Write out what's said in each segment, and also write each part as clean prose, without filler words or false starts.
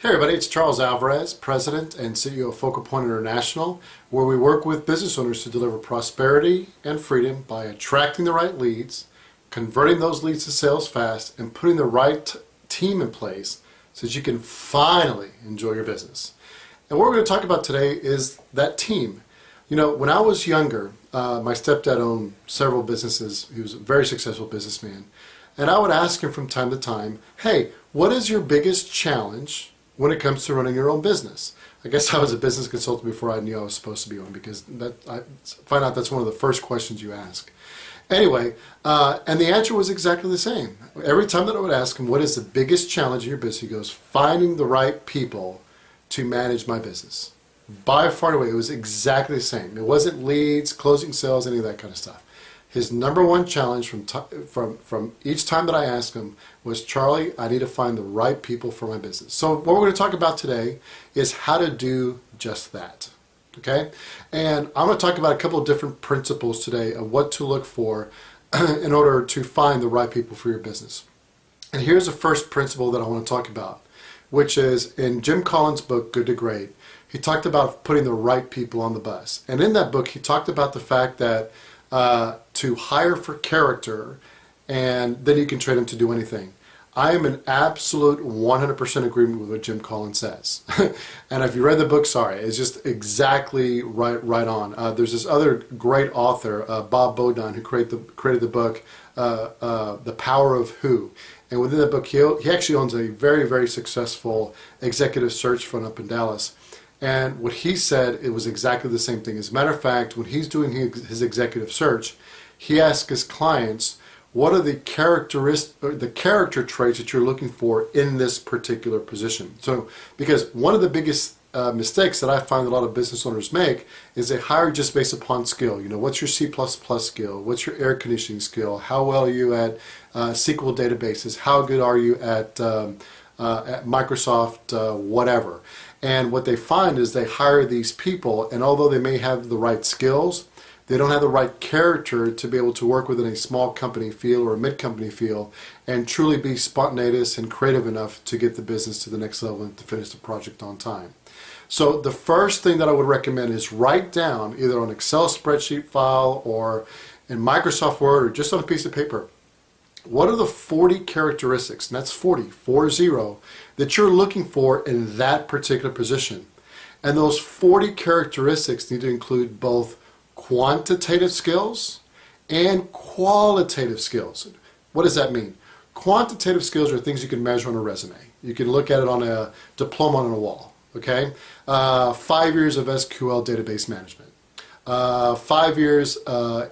Hey everybody, it's Charles Alvarez, President and CEO of Focal Point International, where we work with business owners to deliver prosperity and freedom by attracting the right leads, converting those leads to sales fast, and putting the right team in place so that you can finally enjoy your business. And what we're going to talk about today is that team. You know, when I was younger, my stepdad owned several businesses. He was a very successful businessman. And I would ask him from time to time, hey, what is your biggest challenge when it comes to running your own business? I guess I was a business consultant before I knew I was supposed to be one, because I find out that's one of the first questions you ask. Anyway, and the answer was exactly the same. Every time that I would ask him, what is the biggest challenge in your business? He goes, finding the right people to manage my business. By far and away, it was exactly the same. It wasn't leads, closing sales, any of that kind of stuff. His number one challenge from each time that I asked him was, Charlie, I need to find the right people for my business. So what we're going to talk about today is how to do just that. Okay? And I'm going to talk about a couple of different principles today of what to look for in order to find the right people for your business. And here's the first principle that I want to talk about, which is in Jim Collins' book, Good to Great. He talked about putting the right people on the bus. And in that book, he talked about the fact that to hire for character, and then you can train them to do anything. I am in absolute 100% agreement with what Jim Collins says. And if you read the book, sorry, it's just exactly right on. There's this other great author, Bob Beaudine, who created the book, The Power of Who. And within that book, he actually owns a very, very successful executive search firm up in Dallas. And what he said, it was exactly the same thing. As a matter of fact, when he's doing his executive search, he asks his clients, what are the character traits that you're looking for in this particular position? So, because one of the biggest mistakes that I find a lot of business owners make is they hire just based upon skill. You know, what's your C++ skill? What's your air conditioning skill? How well are you at SQL databases? How good are you at Microsoft whatever? And what they find is they hire these people, and although they may have the right skills, they don't have the right character to be able to work within a small company feel or a mid-company feel and truly be spontaneous and creative enough to get the business to the next level and to finish the project on time. So the first thing that I would recommend is write down, either on an Excel spreadsheet file or in Microsoft Word or just on a piece of paper, what are the 40 characteristics, and that's 40, that you're looking for in that particular position? And those 40 characteristics need to include both quantitative skills and qualitative skills. What does that mean? Quantitative skills are things you can measure on a resume. You can look at it on a diploma on a wall. Okay? 5 years of SQL database management. 5 years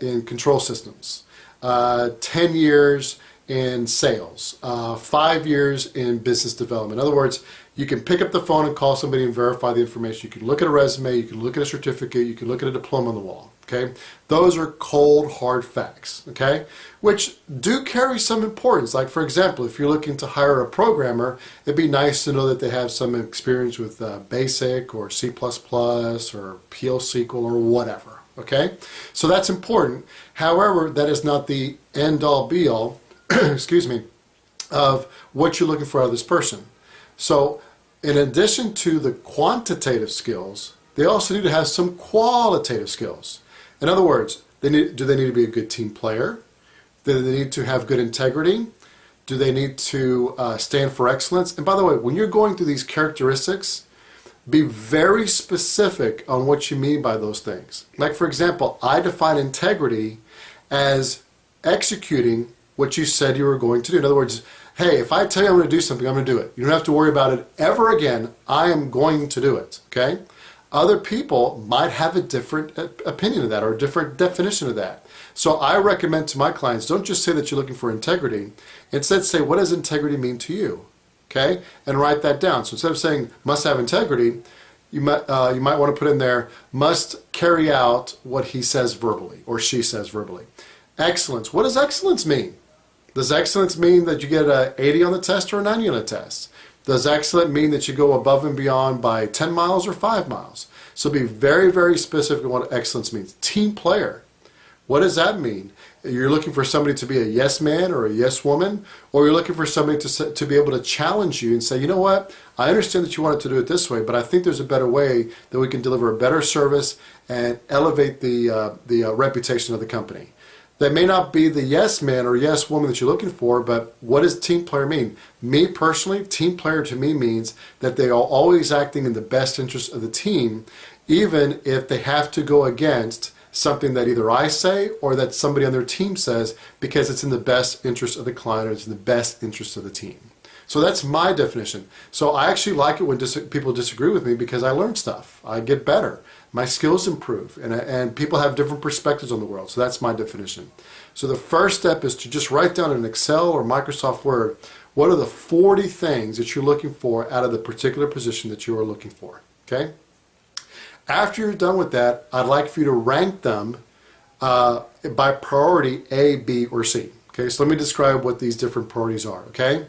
in control systems. 10 years in sales, 5 years in business development. In other words, you can pick up the phone and call somebody and verify the information. You can look at a resume, you can look at a certificate, you can look at a diploma on the wall. Okay, those are cold, hard facts. Okay, which do carry some importance. Like, for example, if you're looking to hire a programmer, it'd be nice to know that they have some experience with BASIC or C++ or PL SQL or whatever. Okay, so that's important. However, that is not the end-all be-all, excuse me, of what you're looking for out of this person. So in addition to the quantitative skills, they also need to have some qualitative skills. In other words, do they need to be a good team player? Do they need to have good integrity? Do they need to stand for excellence? And by the way, when you're going through these characteristics, be very specific on what you mean by those things. Like, for example, I define integrity as executing what you said you were going to do. In other words, hey, if I tell you I'm going to do something, I'm going to do it. You don't have to worry about it ever again. I am going to do it. Okay? Other people might have a different opinion of that or a different definition of that. So I recommend to my clients, don't just say that you're looking for integrity. Instead, say, what does integrity mean to you? Okay, and write that down. So instead of saying must have integrity, you might want to put in there must carry out what he says verbally or she says verbally. Excellence. What does excellence mean? Does excellence mean that you get an 80 on the test or a 90 on the test? Does excellent mean that you go above and beyond by 10 miles or 5 miles? So be very, very specific on what excellence means. Team player. What does that mean? You're looking for somebody to be a yes man or a yes woman, or you're looking for somebody to be able to challenge you and say, you know what, I understand that you wanted to do it this way, but I think there's a better way that we can deliver a better service and elevate the reputation of the company. That may not be the yes man or yes woman that you're looking for, but what does team player mean? Me personally, team player to me means that they are always acting in the best interest of the team, even if they have to go against something that either I say or that somebody on their team says, because it's in the best interest of the client or it's in the best interest of the team. So that's my definition. So I actually like it when people disagree with me, because I learn stuff. I get better. My skills improve, and people have different perspectives on the world. So that's my definition. So the first step is to just write down in Excel or Microsoft Word, what are the 40 things that you're looking for out of the particular position that you are looking for, okay? After you're done with that, I'd like for you to rank them by priority A, B, or C. Okay, so let me describe what these different priorities are, okay?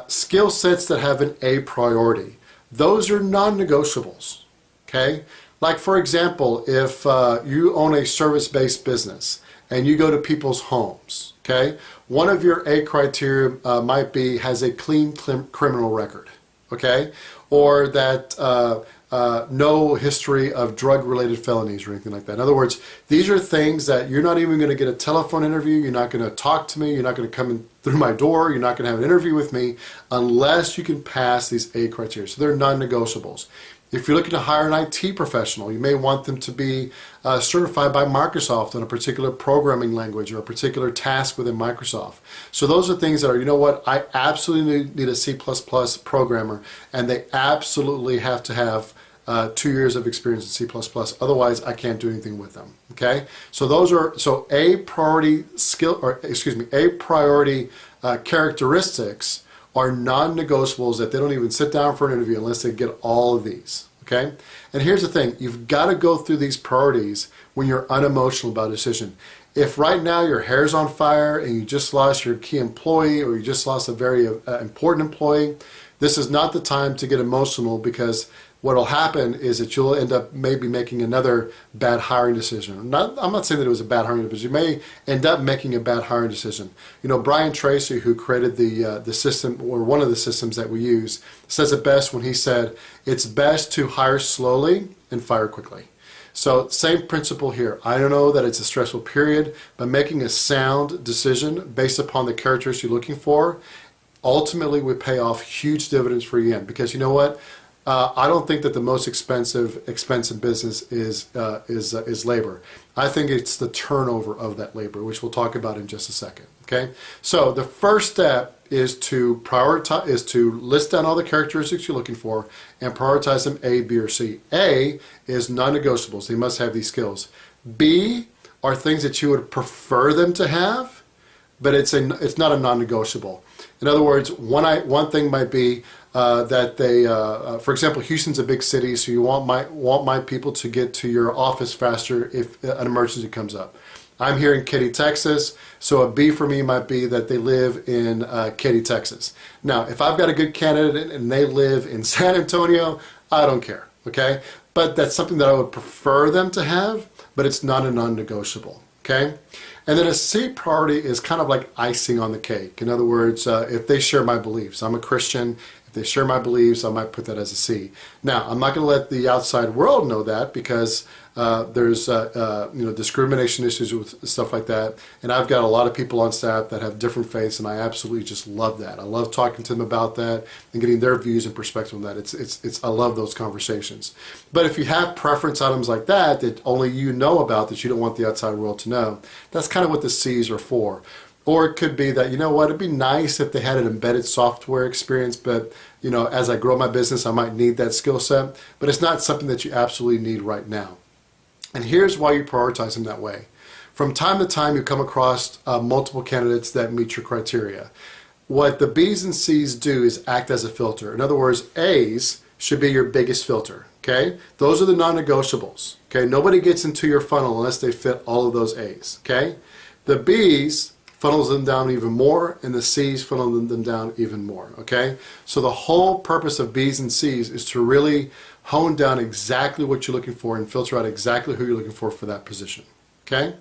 Skill sets that have an A priority. Those are non-negotiables, okay? Like, for example, if you own a service-based business and you go to people's homes, okay? One of your A criteria might be has a clean criminal record, okay? Or that no history of drug-related felonies or anything like that. In other words, these are things that you're not even going to get a telephone interview, you're not going to talk to me, you're not going to come in through my door, you're not going to have an interview with me unless you can pass these A criteria. So they're non-negotiables. If you're looking to hire an IT professional, you may want them to be certified by Microsoft on a particular programming language or a particular task within Microsoft. So those are things that are, you know what, I absolutely need a C++ programmer, and they absolutely have to have 2 years of experience in C++. Otherwise, I can't do anything with them. Okay, so those are A priority A priority characteristics are non-negotiables that they don't even sit down for an interview unless they get all of these, okay? And here's the thing, you've got to go through these priorities when you're unemotional about a decision. If right now your hair's on fire and you just lost your key employee or you just lost a very important employee, this is not the time to get emotional, because what will happen is that you'll end up maybe making another bad hiring decision. I'm not saying that it was a bad hiring decision, but you may end up making a bad hiring decision. You know, Brian Tracy, who created the system, or one of the systems that we use, says it best when he said, it's best to hire slowly and fire quickly. So same principle here. I don't know that it's a stressful period, but making a sound decision based upon the characteristics you're looking for ultimately would pay off huge dividends for you. Because you know what? I don't think that the most expensive in business is labor. I think it's the turnover of that labor, which we'll talk about in just a second. Okay, so the first step is to prioritize, is to list down all the characteristics you're looking for and prioritize them A, B, or C. A is non-negotiables; they must have these skills. B are things that you would prefer them to have, but it's not a non-negotiable. In other words, one thing might be that they, for example, Houston's a big city, so you want my people to get to your office faster if an emergency comes up. I'm here in Katy, Texas, so a B for me might be that they live in Katy, Texas. Now, if I've got a good candidate and they live in San Antonio, I don't care, okay? But that's something that I would prefer them to have, but it's not a non-negotiable, okay? And then a C priority is kind of like icing on the cake. In other words, if they share my beliefs, I'm a Christian, if they share my beliefs, I might put that as a C. Now, I'm not going to let the outside world know that, because there's discrimination issues with stuff like that, and I've got a lot of people on staff that have different faiths, and I absolutely just love that. I love talking to them about that and getting their views and perspective on that. I love those conversations. But if you have preference items like that that only you know about, that you don't want the outside world to know, that's kind of what the C's are for. Or it could be that, you know what, it'd be nice if they had an embedded software experience, but you know, as I grow my business, I might need that skill set, but it's not something that you absolutely need right now. And here's why you prioritize them that way. From time to time, you come across multiple candidates that meet your criteria. What the B's and C's do is act as a filter. In other words, A's should be your biggest filter, okay? Those are the non-negotiables, okay? Nobody gets into your funnel unless they fit all of those A's, okay? The B's funnels them down even more, and the C's funnel them down even more, okay? So the whole purpose of B's and C's is to really hone down exactly what you're looking for and filter out exactly who you're looking for that position, Okay,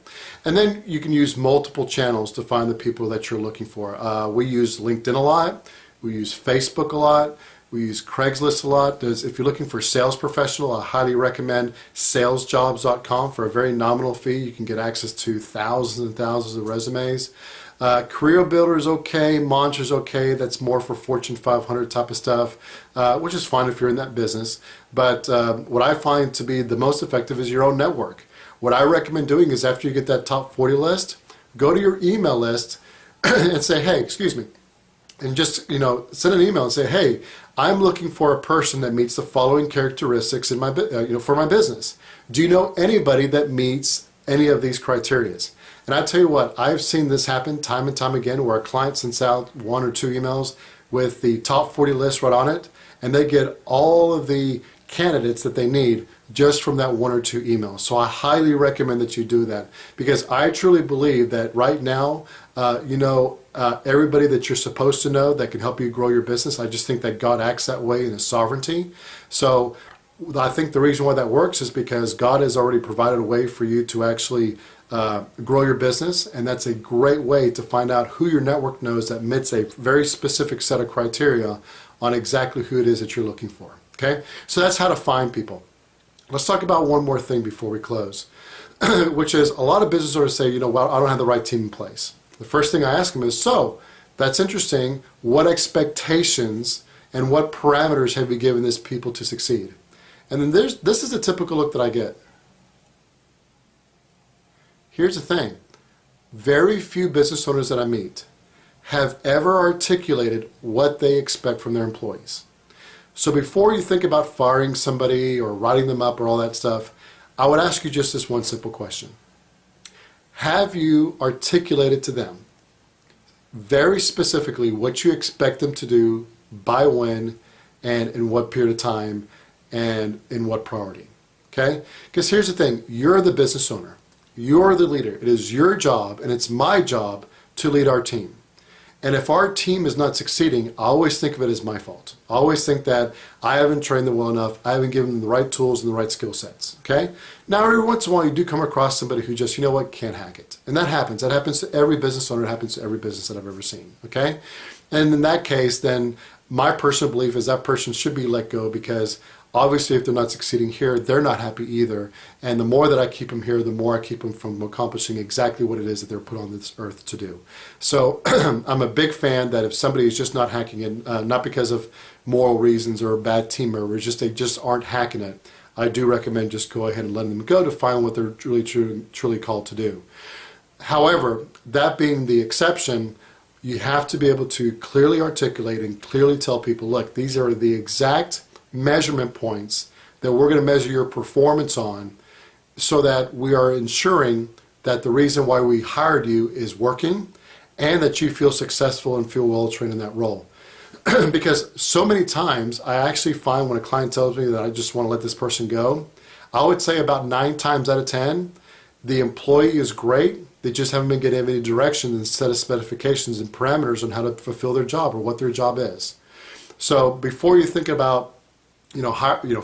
and then you can use multiple channels to find the people that you're looking for. We use LinkedIn a lot. We use Facebook a lot. We use Craigslist a lot. If you're looking for a sales professional, I highly recommend salesjobs.com. For a very nominal fee, you can get access to thousands and thousands of resumes. Career Builder is okay. Monster's okay. That's more for Fortune 500 type of stuff, which is fine if you're in that business. But what I find to be the most effective is your own network. What I recommend doing is after you get that top 40 list, go to your email list and say, hey, excuse me, and just, send an email and say, hey, I'm looking for a person that meets the following characteristics in my, for my business. Do you know anybody that meets any of these criteria? And I tell you what, I've seen this happen time and time again where a client sends out 1 or 2 emails with the top 40 list right on it, and they get all of the candidates that they need just from that 1 or 2 emails. So I highly recommend that you do that, because I truly believe that right now, everybody that you're supposed to know that can help you grow your business. I just think that God acts that way in His sovereignty. So I think the reason why that works is because God has already provided a way for you to actually grow your business, and that's a great way to find out who your network knows that meets a very specific set of criteria on exactly who it is that you're looking for. Okay, so that's how to find people. Let's talk about one more thing before we close, which is a lot of business owners say, well, I don't have the right team in place. The first thing I ask them is, so that's interesting. What expectations and what parameters have you given this people to succeed? And then this is a typical look that I get. Here's the thing. Very few business owners that I meet have ever articulated what they expect from their employees. So before you think about firing somebody or writing them up or all that stuff, I would ask you just this one simple question. Have you articulated to them very specifically what you expect them to do, by when, and in what period of time, and in what priority? Okay? Because here's the thing. You're the business owner. You're the leader. It is your job, and it's my job to lead our team. And if our team is not succeeding, I always think of it as my fault. I always think that I haven't trained them well enough. I haven't given them the right tools and the right skill sets. Okay? Now, every once in a while, you do come across somebody who just, can't hack it. And that happens. That happens to every business owner. It happens to every business that I've ever seen. Okay? And in that case, then my personal belief is that person should be let go, because obviously, if they're not succeeding here, they're not happy either. And the more that I keep them here, the more I keep them from accomplishing exactly what it is that they're put on this earth to do. So I'm a big fan that if somebody is just not hacking it, not because of moral reasons or a bad team member, they just aren't hacking it, I do recommend just go ahead and letting them go to find what they're truly called to do. However, that being the exception, you have to be able to clearly articulate and clearly tell people, look, these are the exact measurement points that we're going to measure your performance on, so that we are ensuring that the reason why we hired you is working, and that you feel successful and feel well trained in that role. Because so many times I actually find when a client tells me that I just want to let this person go, I would say about 9 times out of 10, the employee is great. They just haven't been getting any direction and set of specifications and parameters on how to fulfill their job or what their job is. So before you think about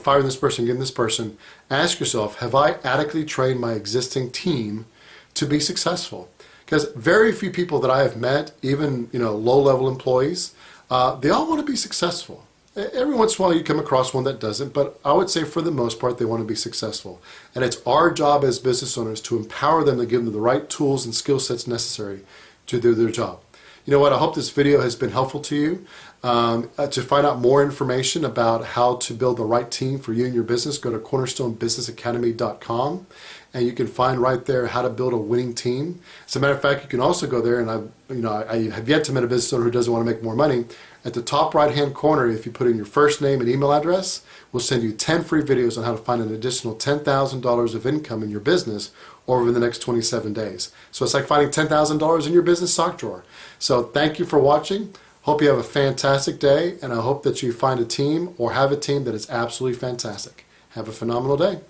firing this person, getting this person, ask yourself, have I adequately trained my existing team to be successful? Because very few people that I have met, even low-level employees, they all want to be successful. Every once in a while you come across one that doesn't, but I would say for the most part they want to be successful. And it's our job as business owners to empower them, to give them the right tools and skill sets necessary to do their job. You know what, I hope this video has been helpful to you. To find out more information about how to build the right team for you and your business, go to cornerstonebusinessacademy.com, and you can find right there how to build a winning team. As a matter of fact, you can also go there, and I have yet to meet a business owner who doesn't want to make more money. At the top right-hand corner, if you put in your first name and email address, we'll send you 10 free videos on how to find an additional $10,000 of income in your business over the next 27 days. So it's like finding $10,000 in your business sock drawer. So thank you for watching. Hope you have a fantastic day, and I hope that you find a team or have a team that is absolutely fantastic. Have a phenomenal day.